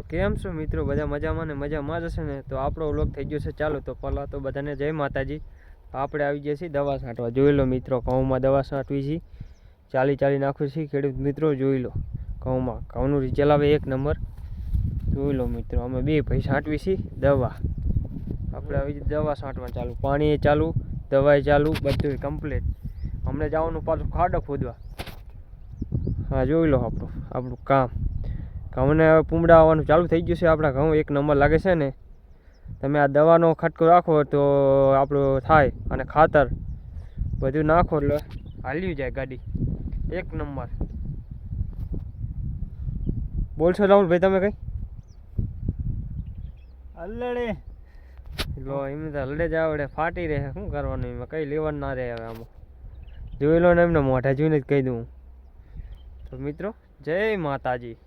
કેમ છો મિત્રો? બધા મજામાં ને મજામાં જ હશે ને? તો આપણો વ્લોગ થઈ ગયો છે ચાલો. તો પહેલાં તો બધાને જય માતાજી. આપણે આવી ગયા છીએ દવા છાંટવા. જોઈ લો મિત્રો, ઘઉંમાં દવા છાંટવી છે, ચાલી નાખવી છે. ખેડૂત મિત્રો જોઈ લો, ઘઉંનું રિઝલ્ટ આવે એક નંબર. જોઈ લો મિત્રો, અમે બે ભાઈ છાંટવી છે દવા. આપણે આવી દવા છાંટવા ચાલુ, પાણી ચાલુ, દવાઈ ચાલુ, બધું કમ્પ્લીટ. અમને જવાનું પાછું ખાડો ખોદવા. હા જોઈ લો આપણું કામ. ઘઉંને હવે પૂમડા આવવાનું ચાલુ થઈ ગયું છે. આપણા ઘઉં એક નંબર લાગે છે ને. તમે આ દવાનો ખટકો રાખો તો આપણું થાય, અને ખાતર બધું નાખો એટલે હાલ્યું જાય ગાડી એક નંબર. બોલશો રાહુલભાઈ તમે કંઈ? અલ્લડે લો એમને તો હલડે જ આવડે, ફાટી રહે. શું કરવાનું એમાં? કંઈ લેવાનું ના રહે હવે આમાં. જોઈ લો ને, એમને મોઢા જોઈને જ કહી દઉં. તો મિત્રો જય માતાજી.